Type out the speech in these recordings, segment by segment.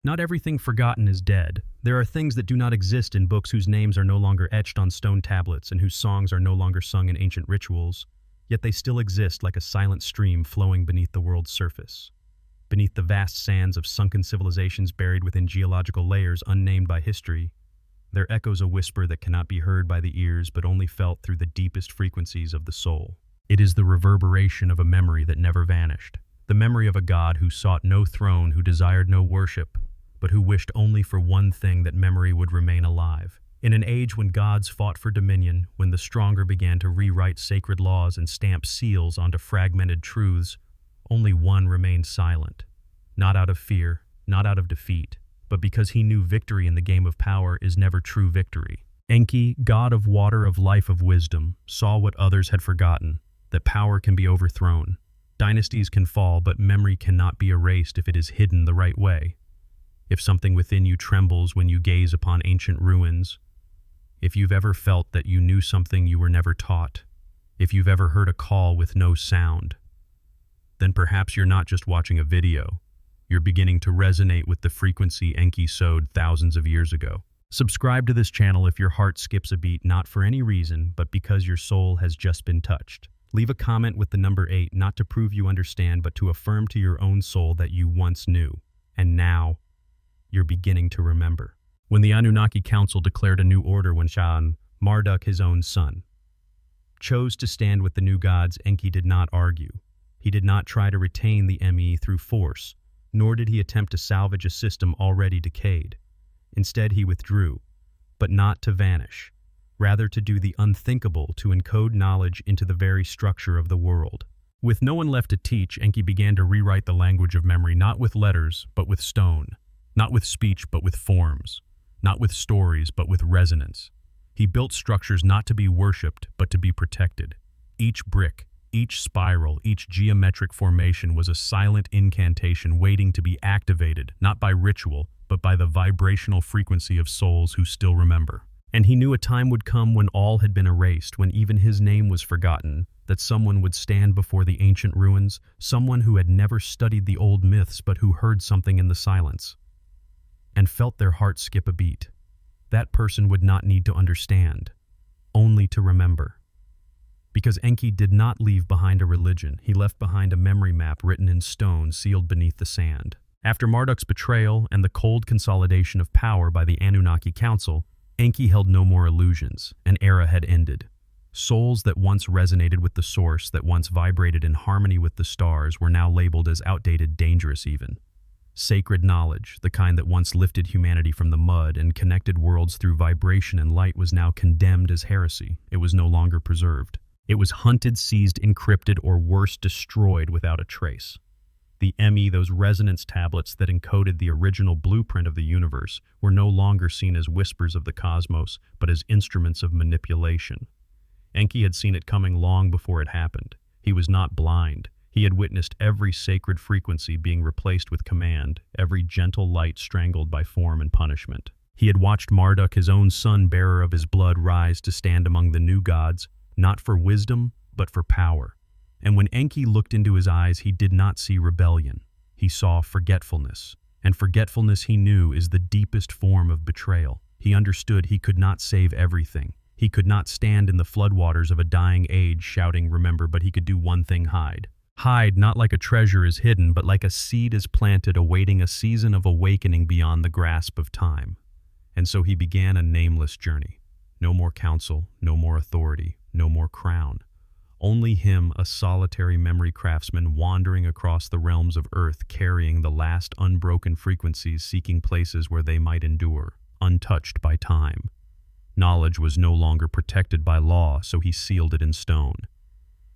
Not everything forgotten is dead. There are things that do not exist in books whose names are no longer etched on stone tablets and whose songs are no longer sung in ancient rituals, yet they still exist like a silent stream flowing beneath the world's surface. Beneath the vast sands of sunken civilizations buried within geological layers unnamed by history, there echoes a whisper that cannot be heard by the ears but only felt through the deepest frequencies of the soul. It is the reverberation of a memory that never vanished. The memory of a god who sought no throne, who desired no worship, but who wished only for one thing: that memory would remain alive. In an age when gods fought for dominion, when the stronger began to rewrite sacred laws and stamp seals onto fragmented truths, only one remained silent. Not out of fear, not out of defeat, but because he knew victory in the game of power is never true victory. Enki, god of water, of life, of wisdom, saw what others had forgotten, that power can be overthrown. Dynasties can fall, but memory cannot be erased if it is hidden the right way. If something within you trembles when you gaze upon ancient ruins, if you've ever felt that you knew something you were never taught, if you've ever heard a call with no sound, then perhaps you're not just watching a video. You're beginning to resonate with the frequency Enki sowed thousands of years ago. Subscribe to this channel if your heart skips a beat, not for any reason, but because your soul has just been touched. Leave a comment with the number 8, not to prove you understand, but to affirm to your own soul that you once knew, and now you're beginning to remember. When the Anunnaki Council declared a new order, when Shan, Marduk, his own son, chose to stand with the new gods, Enki did not argue. He did not try to retain the ME through force, nor did he attempt to salvage a system already decayed. Instead, he withdrew, but not to vanish, rather to do the unthinkable, to encode knowledge into the very structure of the world. With no one left to teach, Enki began to rewrite the language of memory, not with letters, but with stone, not with speech, but with forms, not with stories, but with resonance. He built structures not to be worshipped, but to be protected. Each brick, each spiral, each geometric formation was a silent incantation waiting to be activated, not by ritual, but by the vibrational frequency of souls who still remember. And he knew a time would come when all had been erased, when even his name was forgotten, that someone would stand before the ancient ruins, someone who had never studied the old myths but who heard something in the silence and felt their heart skip a beat. That person would not need to understand, only to remember. Because Enki did not leave behind a religion, he left behind a memory map written in stone, sealed beneath the sand. After Marduk's betrayal and the cold consolidation of power by the Anunnaki Council, Enki held no more illusions. An era had ended. Souls that once resonated with the source, that once vibrated in harmony with the stars, were now labeled as outdated, dangerous even. Sacred knowledge, the kind that once lifted humanity from the mud and connected worlds through vibration and light, was now condemned as heresy. It was no longer preserved. It was hunted, seized, encrypted, or worse, destroyed without a trace. The ME, those resonance tablets that encoded the original blueprint of the universe, were no longer seen as whispers of the cosmos, but as instruments of manipulation. Enki had seen it coming long before it happened. He was not blind. He had witnessed every sacred frequency being replaced with command, every gentle light strangled by form and punishment. He had watched Marduk, his own son, bearer of his blood, rise to stand among the new gods, not for wisdom, but for power. And when Enki looked into his eyes, he did not see rebellion. He saw forgetfulness. And forgetfulness, he knew, is the deepest form of betrayal. He understood he could not save everything. He could not stand in the floodwaters of a dying age shouting, "Remember," but he could do one thing: hide. Hide, not like a treasure is hidden, but like a seed is planted, awaiting a season of awakening beyond the grasp of time. And so he began a nameless journey. No more counsel, no more authority, no more crown. Only him, a solitary memory craftsman wandering across the realms of Earth, carrying the last unbroken frequencies, seeking places where they might endure, untouched by time. Knowledge was no longer protected by law, so he sealed it in stone.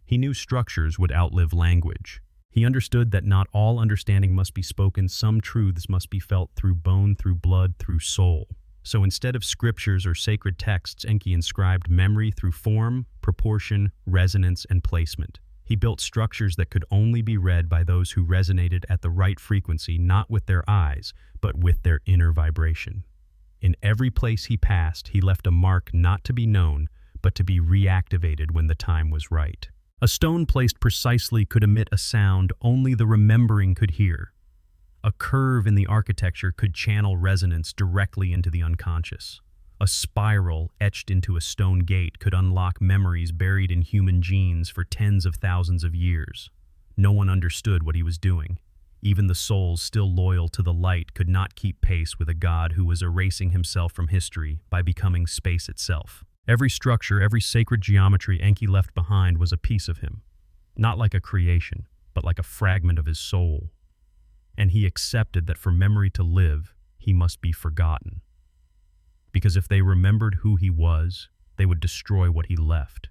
He knew structures would outlive language. He understood that not all understanding must be spoken, some truths must be felt through bone, through blood, through soul. So instead of scriptures or sacred texts, Enki inscribed memory through form, proportion, resonance, and placement. He built structures that could only be read by those who resonated at the right frequency, not with their eyes, but with their inner vibration. In every place he passed, he left a mark not to be known, but to be reactivated when the time was right. A stone placed precisely could emit a sound only the remembering could hear. A curve in the architecture could channel resonance directly into the unconscious. A spiral etched into a stone gate could unlock memories buried in human genes for tens of thousands of years. No one understood what he was doing. Even the souls still loyal to the light could not keep pace with a god who was erasing himself from history by becoming space itself. Every structure, every sacred geometry Enki left behind was a piece of him. Not like a creation, but like a fragment of his soul. And he accepted that for memory to live, he must be forgotten. Because if they remembered who he was, they would destroy what he left.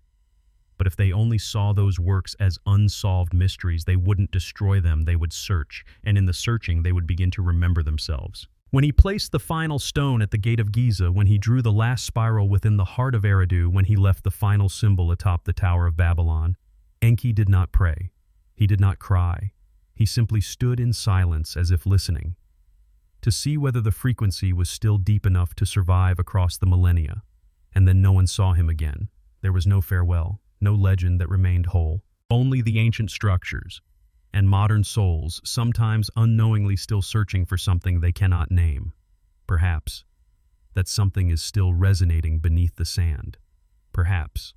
But if they only saw those works as unsolved mysteries, they wouldn't destroy them, they would search, and in the searching they would begin to remember themselves. When he placed the final stone at the gate of Giza, when he drew the last spiral within the heart of Eridu, when he left the final symbol atop the Tower of Babylon, Enki did not pray. He did not cry. He simply stood in silence as if listening, to see whether the frequency was still deep enough to survive across the millennia. And then no one saw him again. There was no farewell, no legend that remained whole, only the ancient structures, and modern souls sometimes unknowingly still searching for something they cannot name. Perhaps that something is still resonating beneath the sand. Perhaps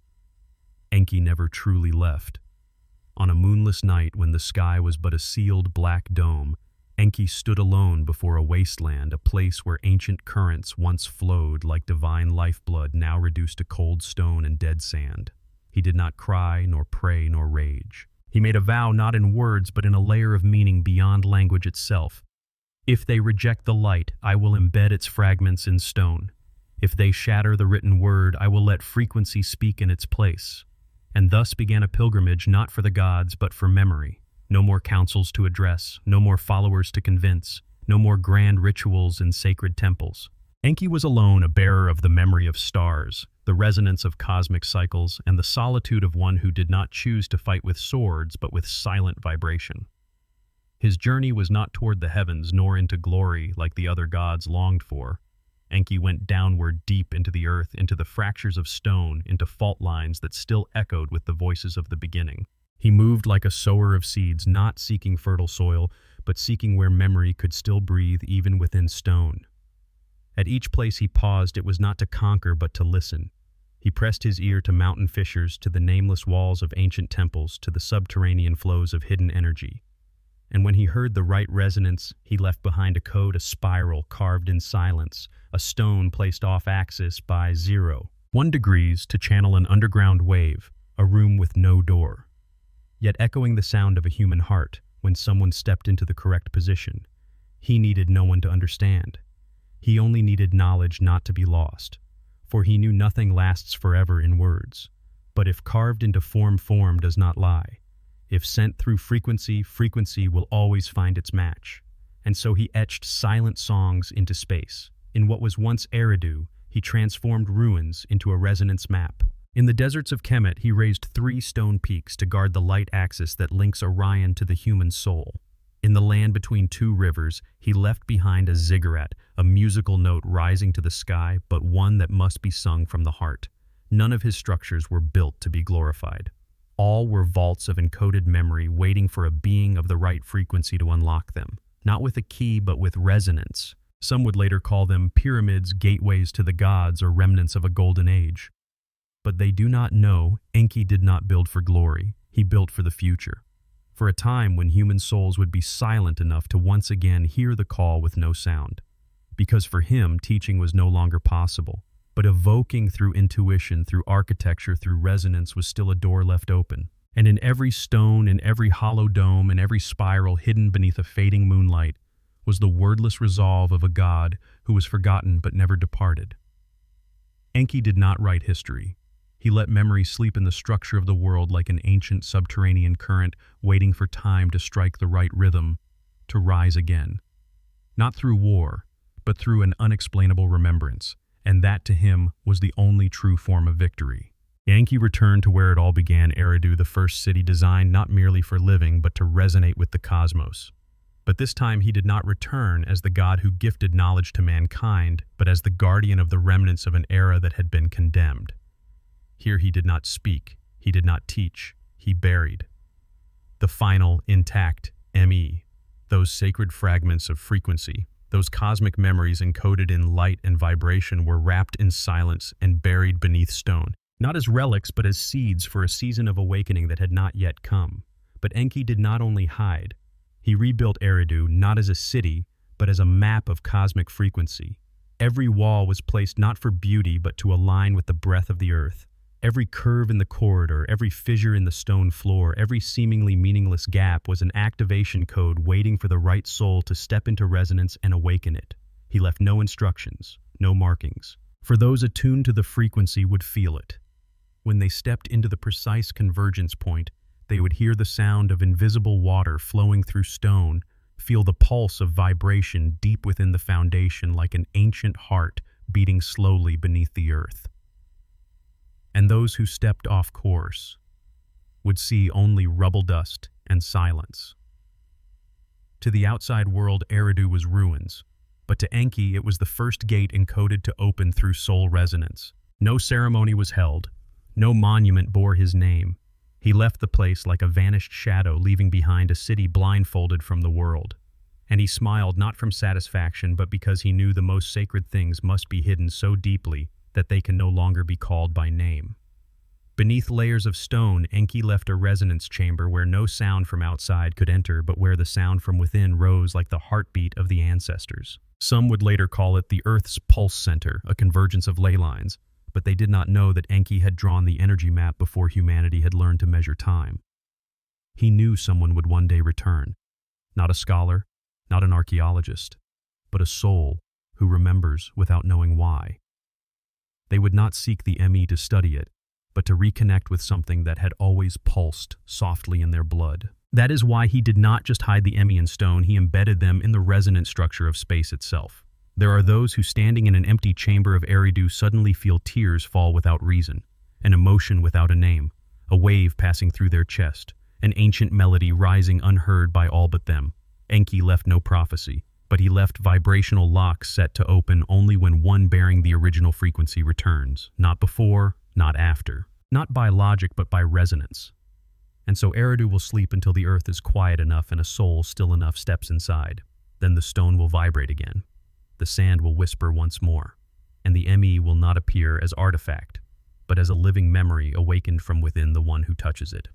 Enki never truly left. On a moonless night when the sky was but a sealed black dome, Enki stood alone before a wasteland, a place where ancient currents once flowed like divine lifeblood, now reduced to cold stone and dead sand. He did not cry, nor pray, nor rage. He made a vow not in words, but in a layer of meaning beyond language itself. If they reject the light, I will embed its fragments in stone. If they shatter the written word, I will let frequency speak in its place. And thus began a pilgrimage not for the gods, but for memory. No more councils to address, no more followers to convince, no more grand rituals in sacred temples. Enki was alone, a bearer of the memory of stars, the resonance of cosmic cycles, and the solitude of one who did not choose to fight with swords, but with silent vibration. His journey was not toward the heavens, nor into glory like the other gods longed for. Enki went downward deep into the earth, into the fractures of stone, into fault lines that still echoed with the voices of the beginning. He moved like a sower of seeds, not seeking fertile soil, but seeking where memory could still breathe even within stone. At each place he paused, it was not to conquer, but to listen. He pressed his ear to mountain fissures, to the nameless walls of ancient temples, to the subterranean flows of hidden energy. And when he heard the right resonance, he left behind a code, a spiral carved in silence, a stone placed off-axis by 0.1 degrees to channel an underground wave, a room with no door. Yet echoing the sound of a human heart when someone stepped into the correct position. He needed no one to understand. He only needed knowledge not to be lost, for he knew nothing lasts forever in words. But if carved into form, form does not lie. If sent through frequency, frequency will always find its match. And so he etched silent songs into space. In what was once Eridu, he transformed ruins into a resonance map. In the deserts of Kemet, he raised 3 stone peaks to guard the light axis that links Orion to the human soul. In the land between 2 rivers, he left behind a ziggurat, a musical note rising to the sky, but one that must be sung from the heart. None of his structures were built to be glorified. All were vaults of encoded memory waiting for a being of the right frequency to unlock them, not with a key but with resonance. Some would later call them pyramids, gateways to the gods, or remnants of a golden age. But they do not know Enki did not build for glory, he built for the future. For a time when human souls would be silent enough to once again hear the call with no sound. Because for him, teaching was no longer possible. But evoking through intuition, through architecture, through resonance was still a door left open. And in every stone, in every hollow dome, in every spiral hidden beneath a fading moonlight, was the wordless resolve of a god who was forgotten but never departed. Enki did not write history. He let memory sleep in the structure of the world like an ancient subterranean current waiting for time to strike the right rhythm, to rise again. Not through war, but through an unexplainable remembrance, and that to him was the only true form of victory. Enki returned to where it all began, Eridu, the first city designed not merely for living, but to resonate with the cosmos. But this time he did not return as the god who gifted knowledge to mankind, but as the guardian of the remnants of an era that had been condemned. Here he did not speak, he did not teach, he buried. The final, intact, M.E. Those sacred fragments of frequency, those cosmic memories encoded in light and vibration, were wrapped in silence and buried beneath stone, not as relics but as seeds for a season of awakening that had not yet come. But Enki did not only hide. He rebuilt Eridu not as a city, but as a map of cosmic frequency. Every wall was placed not for beauty but to align with the breath of the earth. Every curve in the corridor, every fissure in the stone floor, every seemingly meaningless gap was an activation code waiting for the right soul to step into resonance and awaken it. He left no instructions, no markings, for those attuned to the frequency would feel it. When they stepped into the precise convergence point, they would hear the sound of invisible water flowing through stone, feel the pulse of vibration deep within the foundation like an ancient heart beating slowly beneath the earth. And those who stepped off course would see only rubble dust and silence. To the outside world, Eridu was ruins, but to Enki it was the first gate encoded to open through soul resonance. No ceremony was held, no monument bore his name. He left the place like a vanished shadow, leaving behind a city blindfolded from the world. And he smiled not from satisfaction, but because he knew the most sacred things must be hidden so deeply that they can no longer be called by name. Beneath layers of stone, Enki left a resonance chamber where no sound from outside could enter, but where the sound from within rose like the heartbeat of the ancestors. Some would later call it the Earth's pulse center, a convergence of ley lines, but they did not know that Enki had drawn the energy map before humanity had learned to measure time. He knew someone would one day return, not a scholar, not an archaeologist, but a soul who remembers without knowing why. They would not seek the ME to study it, but to reconnect with something that had always pulsed softly in their blood. That is why he did not just hide the ME in stone, he embedded them in the resonant structure of space itself. There are those who, standing in an empty chamber of Eridu, suddenly feel tears fall without reason, an emotion without a name, a wave passing through their chest, an ancient melody rising unheard by all but them. Enki left no prophecy, but he left vibrational locks set to open only when one bearing the original frequency returns, not before, not after, not by logic but by resonance. And so Eridu will sleep until the earth is quiet enough and a soul still enough steps inside. Then the stone will vibrate again. The sand will whisper once more, and the ME will not appear as artifact, but as a living memory awakened from within the one who touches it.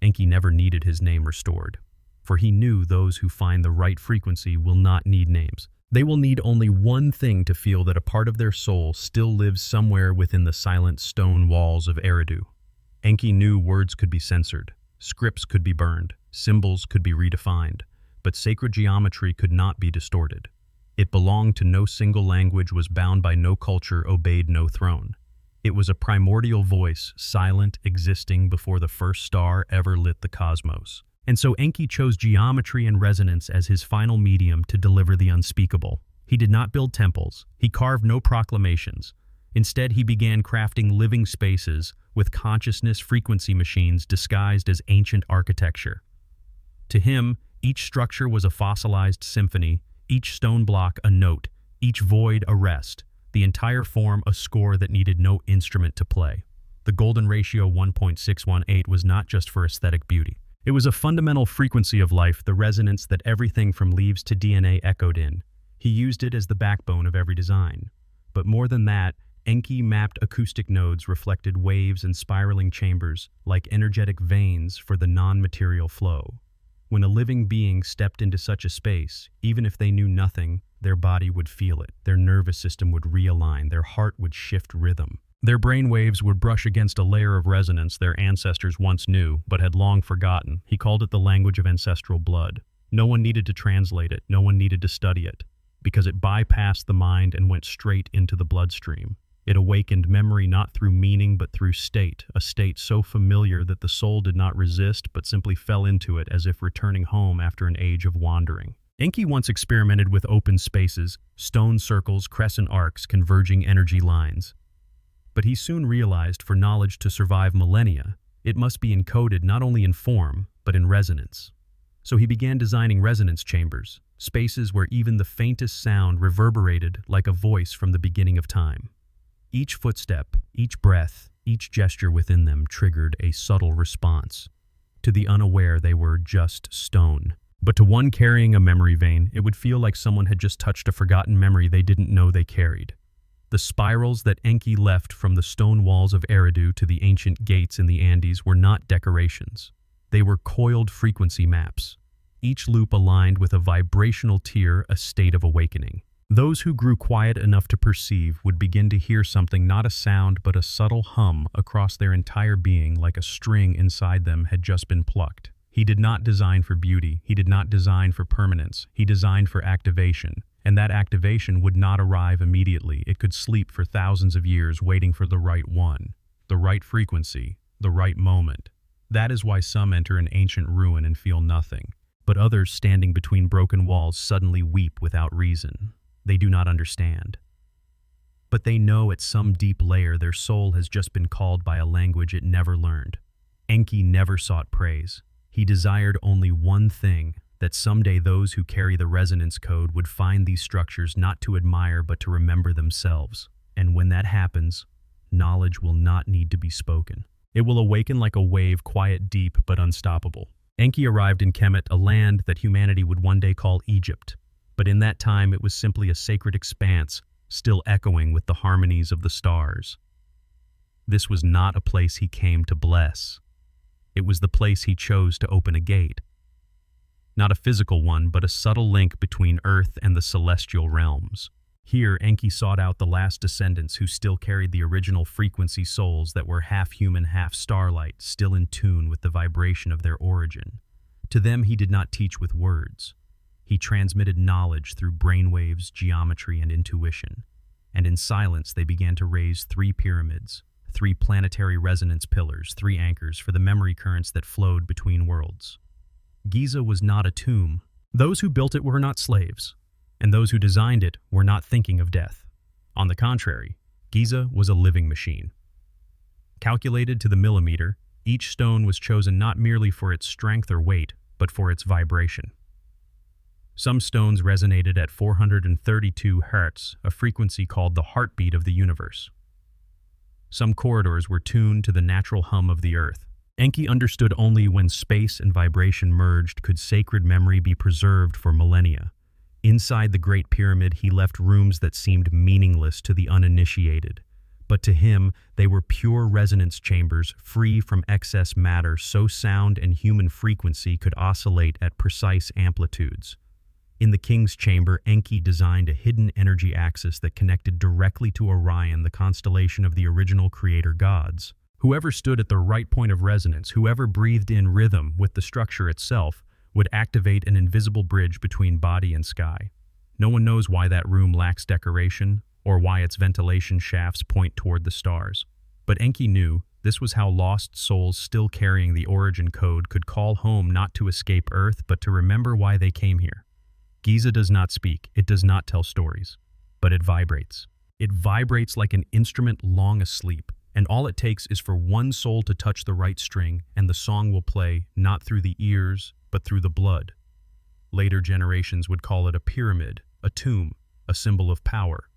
Enki never needed his name restored, for he knew those who find the right frequency will not need names. They will need only one thing to feel that a part of their soul still lives somewhere within the silent stone walls of Eridu. Enki knew words could be censored, scripts could be burned, symbols could be redefined, but sacred geometry could not be distorted. It belonged to no single language, was bound by no culture, obeyed no throne. It was a primordial voice, silent, existing before the first star ever lit the cosmos. And so Enki chose geometry and resonance as his final medium to deliver the unspeakable. He did not build temples. He carved no proclamations. Instead, he began crafting living spaces with consciousness frequency machines disguised as ancient architecture. To him, each structure was a fossilized symphony, each stone block a note, each void a rest, the entire form a score that needed no instrument to play. The golden ratio 1.618 was not just for aesthetic beauty. It was a fundamental frequency of life, the resonance that everything from leaves to DNA echoed in. He used it as the backbone of every design. But more than that, Enki mapped acoustic nodes, reflected waves and spiraling chambers, like energetic veins for the non-material flow. When a living being stepped into such a space, even if they knew nothing, their body would feel it, their nervous system would realign, their heart would shift rhythm. Their brain waves would brush against a layer of resonance their ancestors once knew, but had long forgotten. He called it the language of ancestral blood. No one needed to translate it, no one needed to study it, because it bypassed the mind and went straight into the bloodstream. It awakened memory not through meaning but through state, a state so familiar that the soul did not resist but simply fell into it as if returning home after an age of wandering. Enki once experimented with open spaces, stone circles, crescent arcs, converging energy lines. But he soon realized for knowledge to survive millennia, it must be encoded not only in form, but in resonance. So he began designing resonance chambers, spaces where even the faintest sound reverberated like a voice from the beginning of time. Each footstep, each breath, each gesture within them triggered a subtle response. To the unaware, they were just stone, But to one carrying a memory vein, it would feel like someone had just touched a forgotten memory they didn't know they carried. The spirals that Enki left from the stone walls of Eridu to the ancient gates in the Andes were not decorations. They were coiled frequency maps, each loop aligned with a vibrational tier, a state of awakening. Those who grew quiet enough to perceive would begin to hear something, not a sound but a subtle hum across their entire being, like a string inside them had just been plucked. He did not design for beauty, he did not design for permanence, he designed for activation. And that activation would not arrive immediately. It could sleep for thousands of years waiting for the right one, the right frequency, the right moment. That is why some enter an ancient ruin and feel nothing, but others standing between broken walls suddenly weep without reason. They do not understand. But they know at some deep layer their soul has just been called by a language it never learned. Enki never sought praise. He desired only one thing, that someday those who carry the resonance code would find these structures not to admire but to remember themselves. And when that happens, knowledge will not need to be spoken. It will awaken like a wave, quiet, deep, but unstoppable. Enki arrived in Kemet, a land that humanity would one day call Egypt. But in that time it was simply a sacred expanse, still echoing with the harmonies of the stars. This was not a place he came to bless. It was the place he chose to open a gate. Not a physical one, but a subtle link between Earth and the celestial realms. Here, Enki sought out the last descendants who still carried the original frequency souls that were half human, half starlight, still in tune with the vibration of their origin. To them he did not teach with words. He transmitted knowledge through brainwaves, geometry, and intuition. And in silence they began to raise 3 pyramids, 3 planetary resonance pillars, 3 anchors for the memory currents that flowed between worlds. Giza was not a tomb. Those who built it were not slaves, and those who designed it were not thinking of death. On the contrary, Giza was a living machine. Calculated to the millimeter, each stone was chosen not merely for its strength or weight, but for its vibration. Some stones resonated at 432 Hz, a frequency called the heartbeat of the universe. Some corridors were tuned to the natural hum of the earth. Enki understood only when space and vibration merged could sacred memory be preserved for millennia. Inside the Great Pyramid, he left rooms that seemed meaningless to the uninitiated. But to him, they were pure resonance chambers, free from excess matter, so sound and human frequency could oscillate at precise amplitudes. In the king's chamber, Enki designed a hidden energy axis that connected directly to Orion, the constellation of the original creator gods. Whoever stood at the right point of resonance, whoever breathed in rhythm with the structure itself, would activate an invisible bridge between body and sky. No one knows why that room lacks decoration, or why its ventilation shafts point toward the stars. But Enki knew this was how lost souls still carrying the origin code could call home, not to escape Earth, but to remember why they came here. Giza does not speak, it does not tell stories, but it vibrates. It vibrates like an instrument long asleep. And all it takes is for one soul to touch the right string, and the song will play, not through the ears, but through the blood. Later generations would call it a pyramid, a tomb, a symbol of power.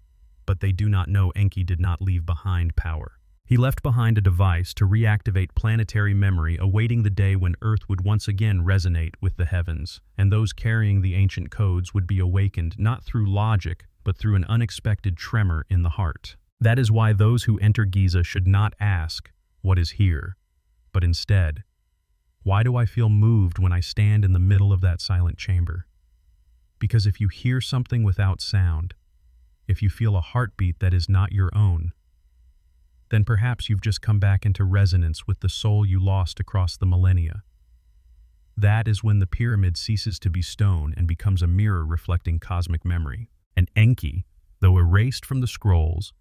But they do not know Enki did not leave behind power. He left behind a device to reactivate planetary memory, awaiting the day when Earth would once again resonate with the heavens, and those carrying the ancient codes would be awakened not through logic, but through an unexpected tremor in the heart. That is why those who enter Giza should not ask, "What is here?" but instead, "Why do I feel moved when I stand in the middle of that silent chamber?" Because if you hear something without sound, if you feel a heartbeat that is not your own, then perhaps you've just come back into resonance with the soul you lost across the millennia. That is when the pyramid ceases to be stone and becomes a mirror reflecting cosmic memory. And Enki, though erased from the scrolls,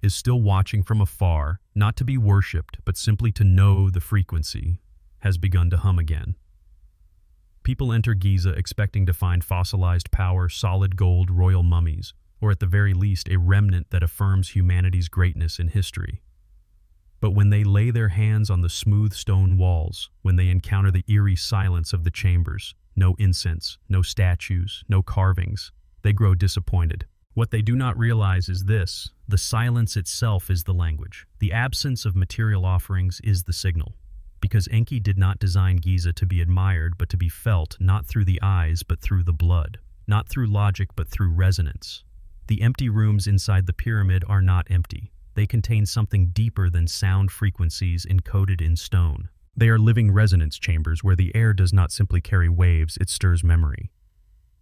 is still watching from afar, not to be worshipped, but simply to know the frequency has begun to hum again. People enter Giza expecting to find fossilized power, solid gold, royal mummies, or at the very least a remnant that affirms humanity's greatness in history. But when they lay their hands on the smooth stone walls, when they encounter the eerie silence of the chambers, no incense, no statues, no carvings, they grow disappointed. What they do not realize is this: the silence itself is the language. The absence of material offerings is the signal. Because Enki did not design Giza to be admired but to be felt, not through the eyes but through the blood, not through logic but through resonance. The empty rooms inside the pyramid are not empty. They contain something deeper than sound frequencies encoded in stone. They are living resonance chambers where the air does not simply carry waves, it stirs memory.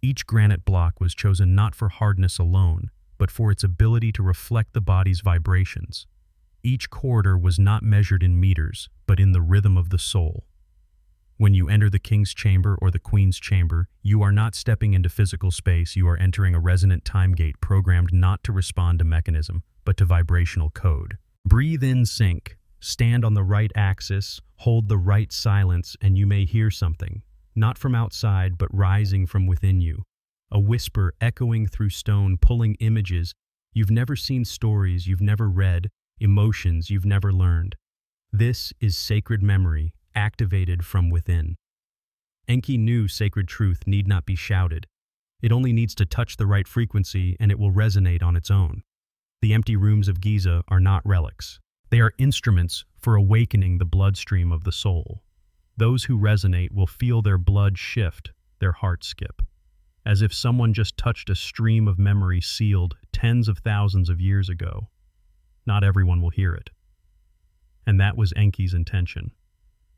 Each granite block was chosen not for hardness alone, but for its ability to reflect the body's vibrations. Each corridor was not measured in meters, but in the rhythm of the soul. When you enter the king's chamber or the queen's chamber, you are not stepping into physical space, you are entering a resonant time gate programmed not to respond to mechanism, but to vibrational code. Breathe in sync, stand on the right axis, hold the right silence, and you may hear something, not from outside, but rising from within you. A whisper echoing through stone, pulling images. You've never seen, stories you've never read, emotions you've never learned. This is sacred memory, activated from within. Enki knew sacred truth need not be shouted. It only needs to touch the right frequency and it will resonate on its own. The empty rooms of Giza are not relics. They are instruments for awakening the bloodstream of the soul. Those who resonate will feel their blood shift, their heart skip, as if someone just touched a stream of memory sealed tens of thousands of years ago. Not everyone will hear it. And that was Enki's intention.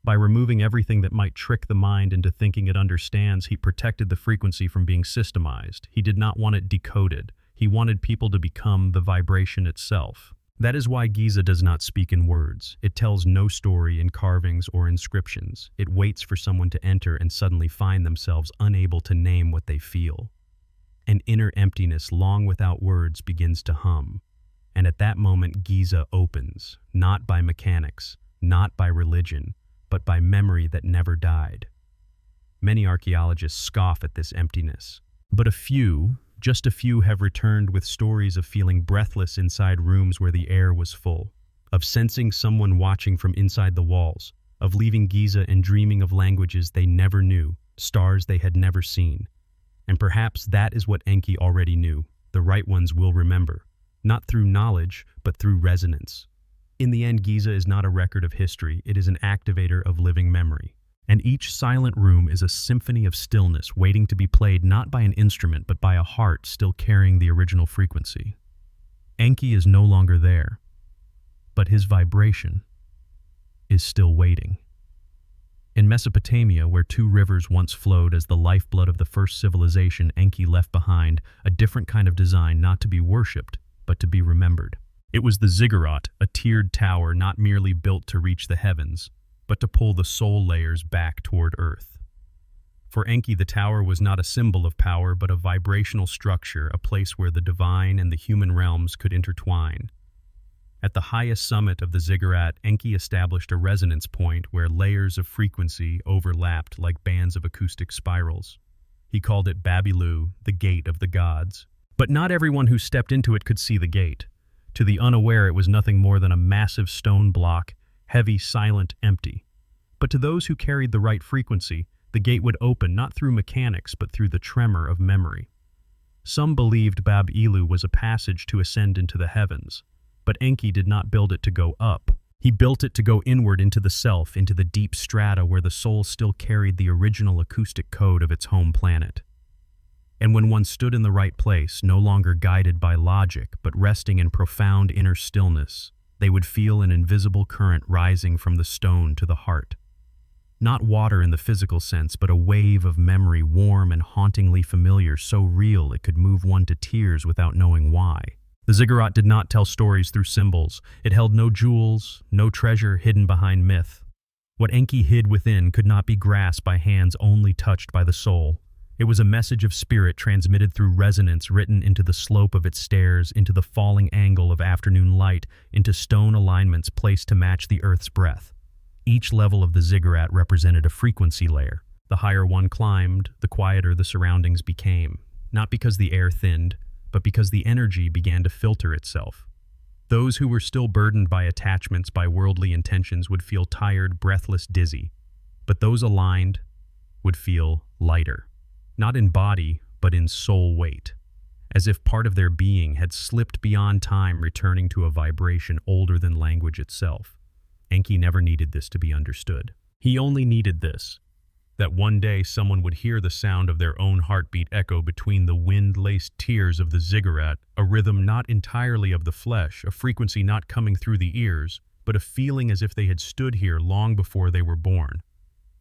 By removing everything that might trick the mind into thinking it understands, he protected the frequency from being systemized. He did not want it decoded. He wanted people to become the vibration itself. That is why Giza does not speak in words. It tells no story in carvings or inscriptions. It waits for someone to enter and suddenly find themselves unable to name what they feel. An inner emptiness long without words begins to hum. And at that moment, Giza opens, not by mechanics, not by religion, but by memory that never died. Many archaeologists scoff at this emptiness, but just a few have returned with stories of feeling breathless inside rooms where the air was full, of sensing someone watching from inside the walls, of leaving Giza and dreaming of languages they never knew, stars they had never seen. And perhaps that is what Enki already knew. The right ones will remember. Not through knowledge, but through resonance. In the end, Giza is not a record of history, it is an activator of living memory. And each silent room is a symphony of stillness waiting to be played not by an instrument, but by a heart still carrying the original frequency. Enki is no longer there, but his vibration is still waiting. In Mesopotamia, where two rivers once flowed as the lifeblood of the first civilization, Enki left behind a different kind of design, not to be worshipped, but to be remembered. It was the ziggurat, a tiered tower not merely built to reach the heavens, but to pull the soul layers back toward earth. For Enki, the tower was not a symbol of power, but a vibrational structure, a place where the divine and the human realms could intertwine. At the highest summit of the ziggurat, Enki established a resonance point where layers of frequency overlapped like bands of acoustic spirals. He called it Babilu, the gate of the gods. But not everyone who stepped into it could see the gate. To the unaware, it was nothing more than a massive stone block, heavy, silent, empty. But to those who carried the right frequency, the gate would open not through mechanics, but through the tremor of memory. Some believed Bab-Ilu was a passage to ascend into the heavens, but Enki did not build it to go up. He built it to go inward into the self, into the deep strata where the soul still carried the original acoustic code of its home planet. And when one stood in the right place, no longer guided by logic, but resting in profound inner stillness, they would feel an invisible current rising from the stone to the heart. Not water in the physical sense, but a wave of memory, warm and hauntingly familiar, so real it could move one to tears without knowing why. The ziggurat did not tell stories through symbols. It held no jewels, no treasure hidden behind myth. What Enki hid within could not be grasped by hands only touched by the soul. It was a message of spirit transmitted through resonance, written into the slope of its stairs, into the falling angle of afternoon light, into stone alignments placed to match the earth's breath. Each level of the ziggurat represented a frequency layer. The higher one climbed, the quieter the surroundings became, not because the air thinned, but because the energy began to filter itself. Those who were still burdened by attachments, by worldly intentions, would feel tired, breathless, dizzy. But those aligned would feel lighter. Not in body, but in soul weight, as if part of their being had slipped beyond time, returning to a vibration older than language itself. Enki never needed this to be understood. He only needed this, that one day someone would hear the sound of their own heartbeat echo between the wind-laced tears of the ziggurat, a rhythm not entirely of the flesh, a frequency not coming through the ears, but a feeling as if they had stood here long before they were born.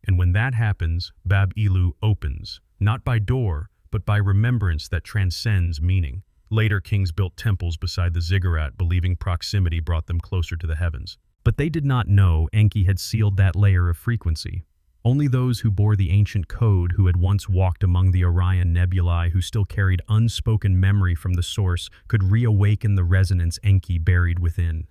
And when that happens, Bab-Ilu opens, not by door, but by remembrance that transcends meaning. Later, kings built temples beside the ziggurat, believing proximity brought them closer to the heavens. But they did not know Enki had sealed that layer of frequency. Only those who bore the ancient code, who had once walked among the Orion nebulae, who still carried unspoken memory from the source, could reawaken the resonance Enki buried within.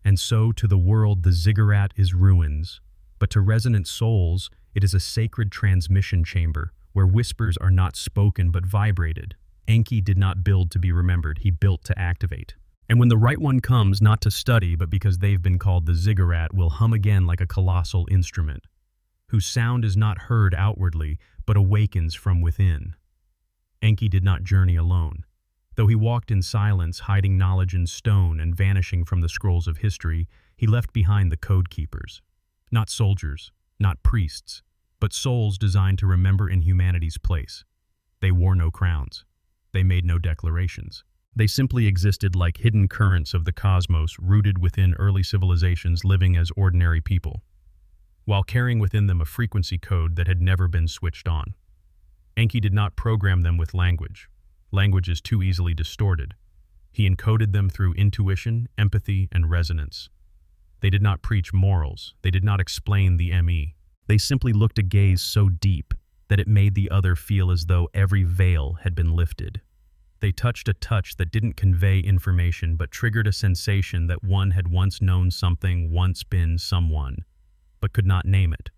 And so, to the world, the ziggurat is ruins. But to resonant souls, it is a sacred transmission chamber, where whispers are not spoken but vibrated. Enki did not build to be remembered, he built to activate. And when the right one comes, not to study, but because they've been called the ziggurat, will hum again like a colossal instrument, whose sound is not heard outwardly, but awakens from within. Enki did not journey alone. Though he walked in silence, hiding knowledge in stone and vanishing from the scrolls of history, he left behind the code keepers. Not soldiers, not priests, but souls designed to remember in humanity's place. They wore no crowns. They made no declarations. They simply existed like hidden currents of the cosmos, rooted within early civilizations, living as ordinary people, while carrying within them a frequency code that had never been switched on. Enki did not program them with language. Language is too easily distorted. He encoded them through intuition, empathy, and resonance. They did not preach morals. They did not explain the ME. They simply looked a gaze so deep that it made the other feel as though every veil had been lifted. They touched a touch that didn't convey information but triggered a sensation that one had once known something, once been someone, but could not name it.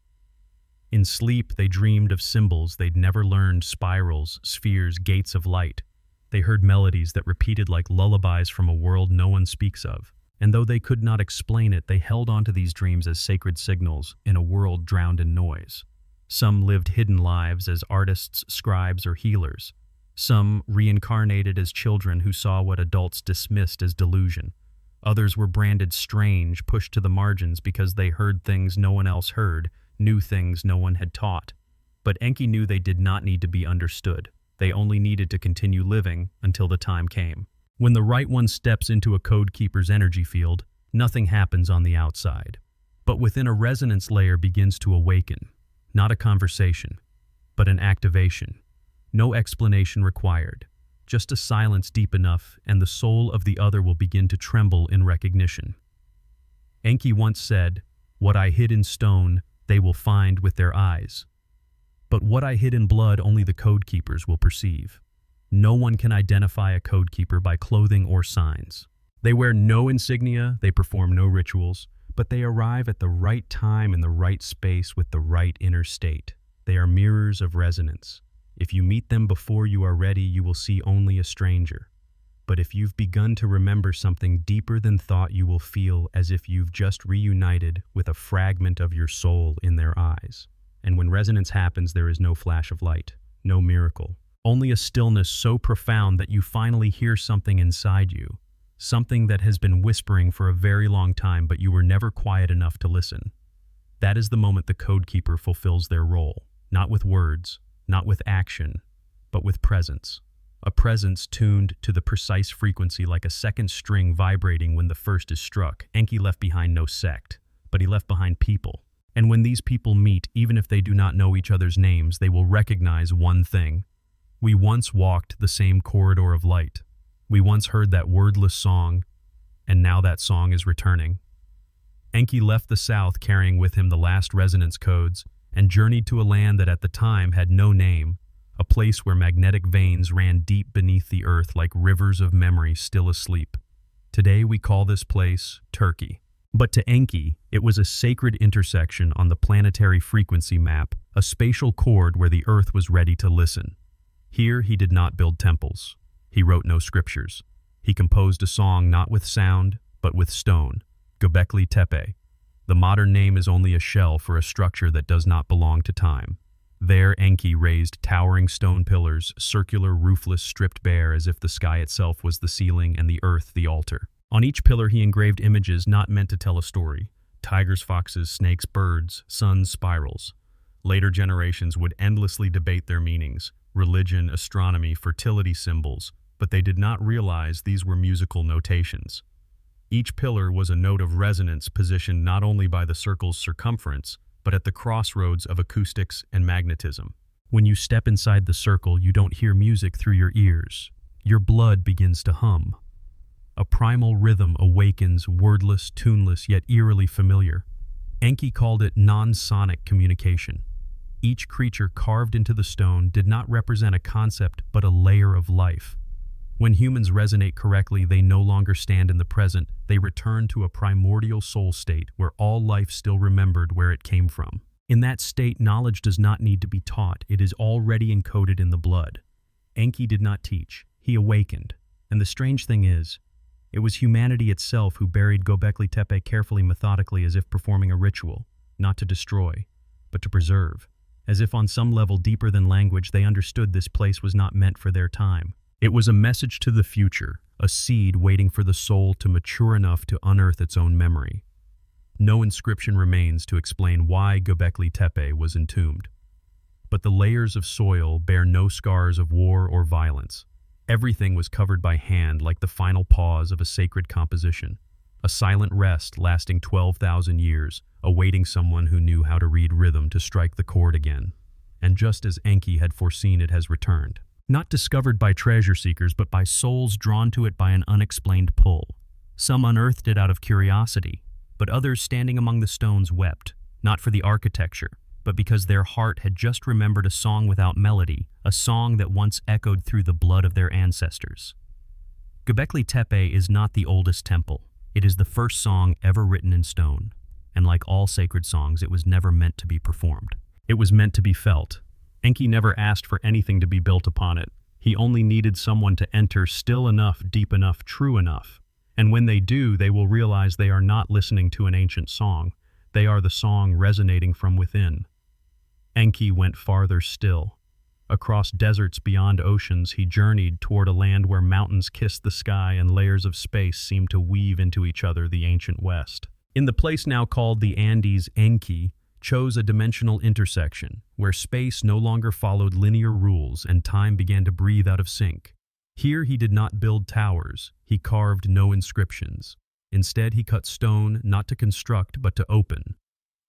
In sleep, they dreamed of symbols they'd never learned, spirals, spheres, gates of light. They heard melodies that repeated like lullabies from a world no one speaks of. And though they could not explain it, they held on to these dreams as sacred signals in a world drowned in noise. Some lived hidden lives as artists, scribes, or healers. Some reincarnated as children who saw what adults dismissed as delusion. Others were branded strange, pushed to the margins because they heard things no one else heard, knew things no one had taught. But Enki knew they did not need to be understood. They only needed to continue living until the time came. When the right one steps into a code keeper's energy field, nothing happens on the outside. But within a resonance layer begins to awaken. Not a conversation, but an activation. No explanation required. Just a silence deep enough, and the soul of the other will begin to tremble in recognition. Enki once said, "What I hid in stone, they will find with their eyes. But what I hid in blood, only the code keepers will perceive." No one can identify a code keeper by clothing or signs. They wear no insignia, they perform no rituals, but they arrive at the right time in the right space with the right inner state. They are mirrors of resonance. If you meet them before you are ready, you will see only a stranger. But if you've begun to remember something deeper than thought, you will feel as if you've just reunited with a fragment of your soul in their eyes. And when resonance happens, there is no flash of light, no miracle. Only a stillness so profound that you finally hear something inside you, something that has been whispering for a very long time, but you were never quiet enough to listen. That is the moment the code keeper fulfills their role, not with words, not with action, but with presence. A presence tuned to the precise frequency like a second string vibrating when the first is struck. Enki left behind no sect, but he left behind people. And when these people meet, even if they do not know each other's names, they will recognize one thing. We once walked the same corridor of light. We once heard that wordless song, and now that song is returning. Enki left the south carrying with him the last resonance codes and journeyed to a land that at the time had no name, a place where magnetic veins ran deep beneath the earth like rivers of memory still asleep. Today we call this place Turkey. But to Enki, it was a sacred intersection on the planetary frequency map, a spatial chord where the earth was ready to listen. Here he did not build temples. He wrote no scriptures. He composed a song not with sound, but with stone, Göbekli Tepe. The modern name is only a shell for a structure that does not belong to time. There Enki raised towering stone pillars, circular, roofless, stripped bare as if the sky itself was the ceiling and the earth the altar. On each pillar he engraved images not meant to tell a story, tigers, foxes, snakes, birds, suns, spirals. Later generations would endlessly debate their meanings, religion, astronomy, fertility symbols, but they did not realize these were musical notations. Each pillar was a note of resonance positioned not only by the circle's circumference, but at the crossroads of acoustics and magnetism. When you step inside the circle, you don't hear music through your ears. Your blood begins to hum. A primal rhythm awakens, wordless, tuneless, yet eerily familiar. Enki called it non-sonic communication. Each creature carved into the stone did not represent a concept, but a layer of life. When humans resonate correctly, they no longer stand in the present. They return to a primordial soul state where all life still remembered where it came from. In that state, knowledge does not need to be taught. It is already encoded in the blood. Enki did not teach. He awakened. And the strange thing is, it was humanity itself who buried Göbekli Tepe carefully, methodically, as if performing a ritual, not to destroy, but to preserve. As if on some level deeper than language, they understood this place was not meant for their time. It was a message to the future, a seed waiting for the soul to mature enough to unearth its own memory. No inscription remains to explain why Göbekli Tepe was entombed. But the layers of soil bear no scars of war or violence. Everything was covered by hand, like the final pause of a sacred composition. A silent rest lasting 12,000 years, awaiting someone who knew how to read rhythm to strike the chord again. And just as Enki had foreseen, it has returned. Not discovered by treasure seekers, but by souls drawn to it by an unexplained pull. Some unearthed it out of curiosity, but others standing among the stones wept, not for the architecture, but because their heart had just remembered a song without melody, a song that once echoed through the blood of their ancestors. Göbekli Tepe is not the oldest temple. It is the first song ever written in stone, and like all sacred songs, it was never meant to be performed. It was meant to be felt. Enki never asked for anything to be built upon it. He only needed someone to enter still enough, deep enough, true enough. And when they do, they will realize they are not listening to an ancient song. They are the song resonating from within. Enki went farther still. Across deserts beyond oceans, he journeyed toward a land where mountains kissed the sky and layers of space seemed to weave into each other, the ancient West. In the place now called the Andes, Enki chose a dimensional intersection where space no longer followed linear rules and time began to breathe out of sync. Here he did not build towers. He carved no inscriptions. Instead, he cut stone not to construct but to open.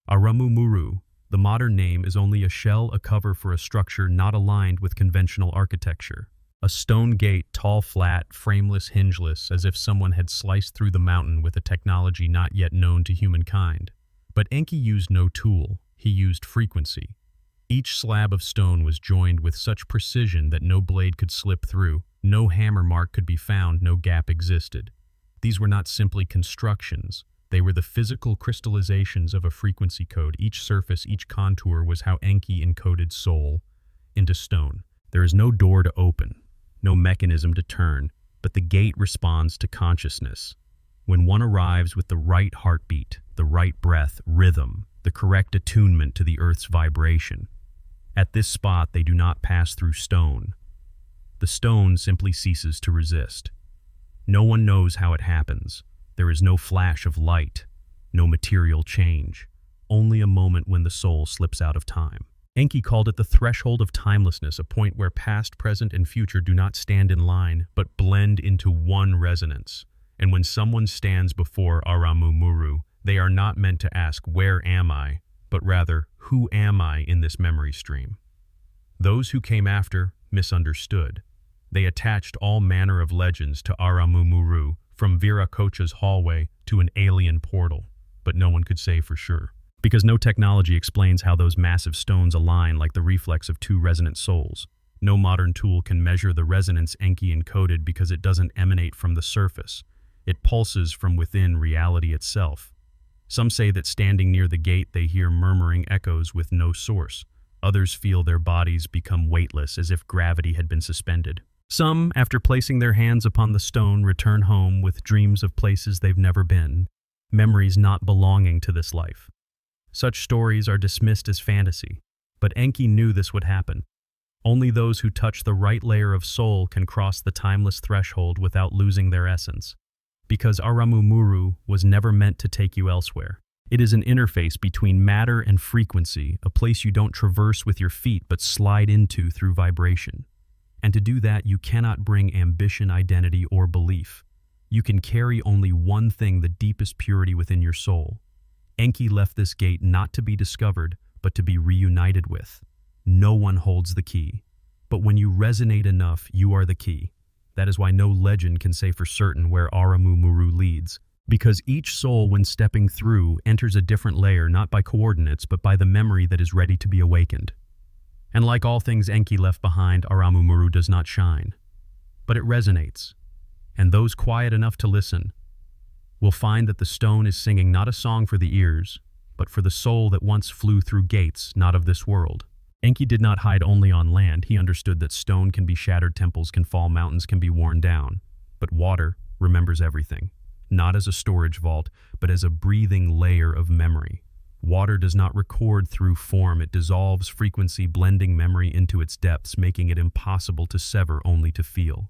Aramumuru, the modern name, is only a shell, a cover for a structure not aligned with conventional architecture. A stone gate, tall, flat, frameless, hingeless, as if someone had sliced through the mountain with a technology not yet known to humankind. But Enki used no tool. He used frequency. Each slab of stone was joined with such precision that no blade could slip through, no hammer mark could be found, no gap existed. These were not simply constructions. They were the physical crystallizations of a frequency code. Each surface, each contour was how Enki encoded soul into stone. There is no door to open, no mechanism to turn, but the gate responds to consciousness. When one arrives with the right heartbeat, the right breath, rhythm, the correct attunement to the earth's vibration, at this spot they do not pass through stone. The stone simply ceases to resist. No one knows how it happens. There is no flash of light, no material change, only a moment when the soul slips out of time. Enki called it the threshold of timelessness, a point where past, present, and future do not stand in line, but blend into one resonance. And when someone stands before Aramumuru, they are not meant to ask, "Where am I?" but rather, "Who am I in this memory stream?" Those who came after misunderstood. They attached all manner of legends to Aramumuru, from Viracocha's hallway to an alien portal, but no one could say for sure. Because no technology explains how those massive stones align like the reflex of two resonant souls. No modern tool can measure the resonance Enki encoded because it doesn't emanate from the surface. It pulses from within reality itself. Some say that standing near the gate they hear murmuring echoes with no source. Others feel their bodies become weightless as if gravity had been suspended. Some, after placing their hands upon the stone, return home with dreams of places they've never been, memories not belonging to this life. Such stories are dismissed as fantasy, but Enki knew this would happen. Only those who touch the right layer of soul can cross the timeless threshold without losing their essence. Because Aramumuru was never meant to take you elsewhere. It is an interface between matter and frequency, a place you don't traverse with your feet but slide into through vibration. And to do that, you cannot bring ambition, identity, or belief. You can carry only one thing, the deepest purity within your soul. Enki left this gate not to be discovered, but to be reunited with. No one holds the key. But when you resonate enough, you are the key. That is why no legend can say for certain where Aramu Muru leads. Because each soul, when stepping through, enters a different layer, not by coordinates, but by the memory that is ready to be awakened. And like all things Enki left behind, Aramu Muru does not shine. But it resonates. And those quiet enough to listen will find that the stone is singing not a song for the ears, but for the soul that once flew through gates not of this world. Enki did not hide only on land. He understood that stone can be shattered, temples can fall, mountains can be worn down. But water remembers everything, not as a storage vault, but as a breathing layer of memory. Water does not record through form. It dissolves frequency, blending memory into its depths, making it impossible to sever, only to feel.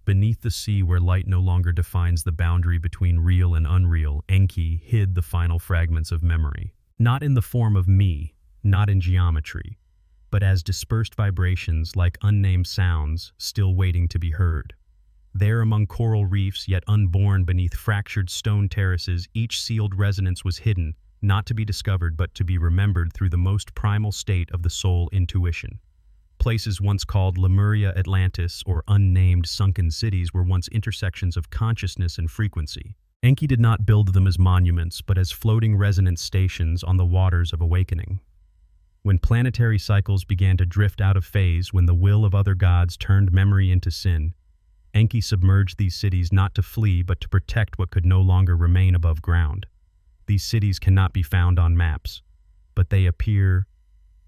Beneath the sea, where light no longer defines the boundary between real and unreal, Enki hid the final fragments of memory. Not in the form of me, not in geometry, but as dispersed vibrations like unnamed sounds still waiting to be heard. There among coral reefs, yet unborn beneath fractured stone terraces, each sealed resonance was hidden, not to be discovered but to be remembered through the most primal state of the soul, intuition. Places once called Lemuria, Atlantis, or unnamed sunken cities were once intersections of consciousness and frequency. Enki did not build them as monuments, but as floating resonance stations on the waters of awakening. When planetary cycles began to drift out of phase, when the will of other gods turned memory into sin, Enki submerged these cities not to flee, but to protect what could no longer remain above ground. These cities cannot be found on maps, but they appear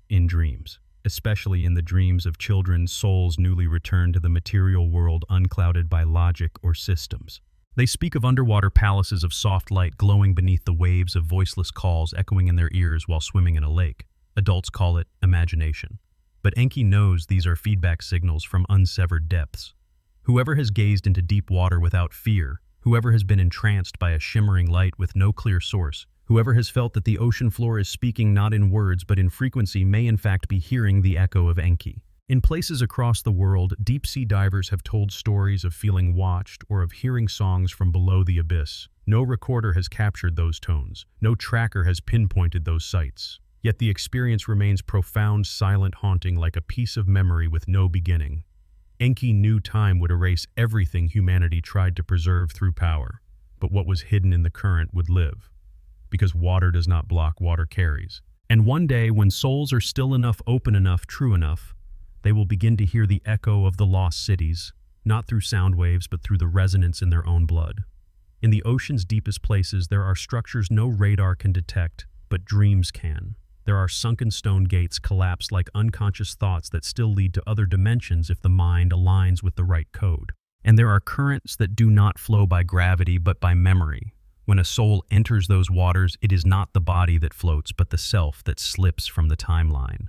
in dreams, especially in the dreams of children's souls newly returned to the material world, unclouded by logic or systems. They speak of underwater palaces of soft light glowing beneath the waves of voiceless calls echoing in their ears while swimming in a lake. Adults call it imagination. But Enki knows these are feedback signals from unsevered depths. Whoever has gazed into deep water without fear, whoever has been entranced by a shimmering light with no clear source, whoever has felt that the ocean floor is speaking not in words but in frequency may in fact be hearing the echo of Enki. In places across the world, deep-sea divers have told stories of feeling watched or of hearing songs from below the abyss. No recorder has captured those tones. No tracker has pinpointed those sights. Yet the experience remains profound, silent, haunting, like a piece of memory with no beginning. Enki knew time would erase everything humanity tried to preserve through power, but what was hidden in the current would live. Because water does not block, water carries. And one day, when souls are still enough, open enough, true enough, they will begin to hear the echo of the lost cities, not through sound waves, but through the resonance in their own blood. In the ocean's deepest places, there are structures no radar can detect, but dreams can. There are sunken stone gates collapsed like unconscious thoughts that still lead to other dimensions if the mind aligns with the right code. And there are currents that do not flow by gravity but by memory. When a soul enters those waters, it is not the body that floats but the self that slips from the timeline.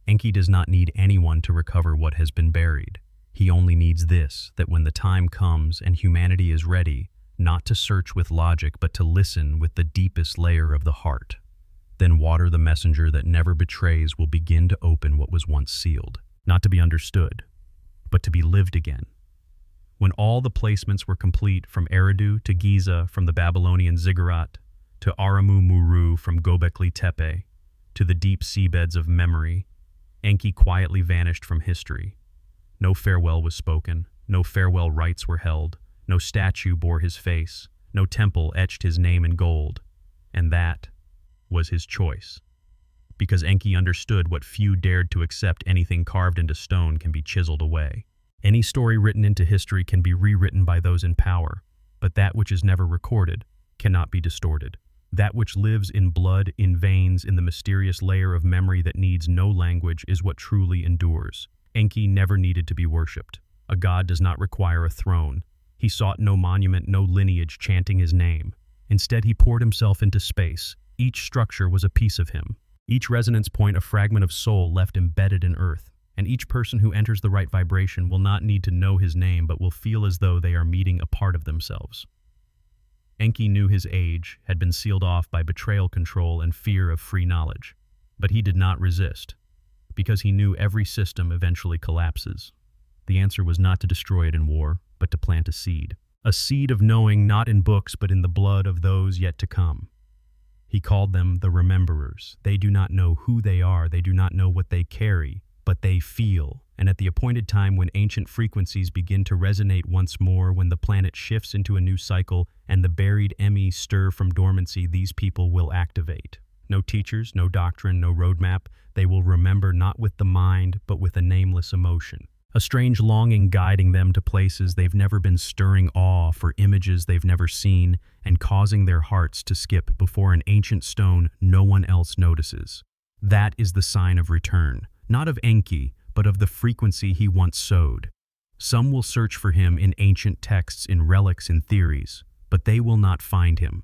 Enki does not need anyone to recover what has been buried. He only needs this, that when the time comes and humanity is ready, not to search with logic but to listen with the deepest layer of the heart. Then water, the messenger that never betrays, will begin to open what was once sealed, not to be understood, but to be lived again. When all the placements were complete, from Eridu to Giza, from the Babylonian ziggurat, to Aramu Muru, from Göbekli Tepe, to the deep seabeds of memory, Enki quietly vanished from history. No farewell was spoken, no farewell rites were held, no statue bore his face, no temple etched his name in gold, and that was his choice. Because Enki understood what few dared to accept, anything carved into stone can be chiseled away. Any story written into history can be rewritten by those in power, but that which is never recorded cannot be distorted. That which lives in blood, in veins, in the mysterious layer of memory that needs no language is what truly endures. Enki never needed to be worshipped. A god does not require a throne. He sought no monument, no lineage chanting his name. Instead, he poured himself into space. Each structure was a piece of him. Each resonance point a fragment of soul left embedded in earth. And each person who enters the right vibration will not need to know his name, but will feel as though they are meeting a part of themselves. Enki knew his age had been sealed off by betrayal control and fear of free knowledge. But he did not resist, because he knew every system eventually collapses. The answer was not to destroy it in war, but to plant a seed. A seed of knowing not in books but in the blood of those yet to come. He called them the rememberers. They do not know who they are, they do not know what they carry, but they feel. And at the appointed time when ancient frequencies begin to resonate once more, when the planet shifts into a new cycle and the buried Emmy stir from dormancy, these people will activate. No teachers, no doctrine, no roadmap. They will remember not with the mind, but with a nameless emotion. A strange longing guiding them to places they've never been, stirring awe for images they've never seen, and causing their hearts to skip before an ancient stone no one else notices. That is the sign of return, not of Enki, but of the frequency he once sowed. Some will search for him in ancient texts, in relics, in theories, but they will not find him,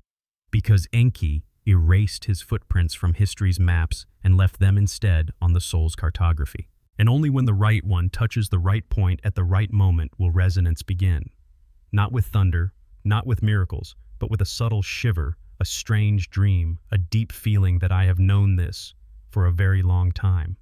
because Enki erased his footprints from history's maps and left them instead on the soul's cartography. And only when the right one touches the right point at the right moment will resonance begin. Not with thunder, not with miracles, but with a subtle shiver, a strange dream, a deep feeling that I have known this for a very long time.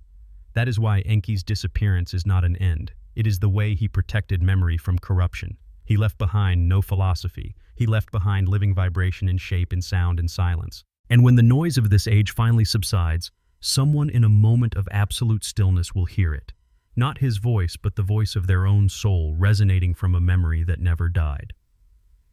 That is why Enki's disappearance is not an end. It is the way he protected memory from corruption. He left behind no philosophy. He left behind living vibration in shape, in sound, in silence. And when the noise of this age finally subsides, someone in a moment of absolute stillness will hear it. Not his voice, but the voice of their own soul resonating from a memory that never died.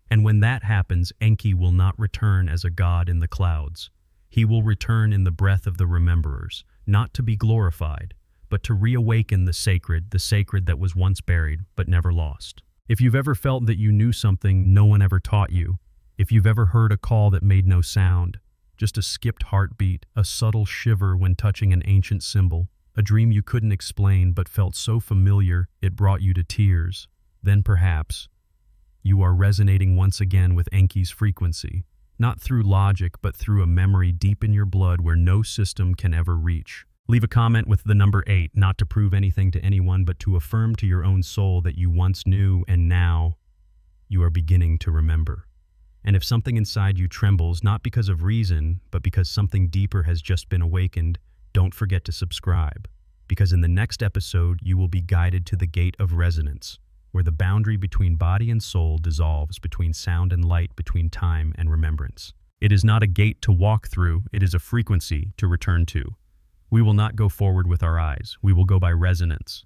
And when that happens, Enki will not return as a god in the clouds. He will return in the breath of the rememberers, not to be glorified, but to reawaken the sacred that was once buried but never lost. If you've ever felt that you knew something no one ever taught you, if you've ever heard a call that made no sound, just a skipped heartbeat, a subtle shiver when touching an ancient symbol, a dream you couldn't explain but felt so familiar it brought you to tears, then perhaps you are resonating once again with Enki's frequency, not through logic but through a memory deep in your blood where no system can ever reach. Leave a comment with the number 8, not to prove anything to anyone but to affirm to your own soul that you once knew and now you are beginning to remember. And if something inside you trembles, not because of reason, but because something deeper has just been awakened, don't forget to subscribe, because in the next episode you will be guided to the gate of resonance, where the boundary between body and soul dissolves, between sound and light, between time and remembrance. It is not a gate to walk through, it is a frequency to return to. We will not go forward with our eyes, we will go by resonance.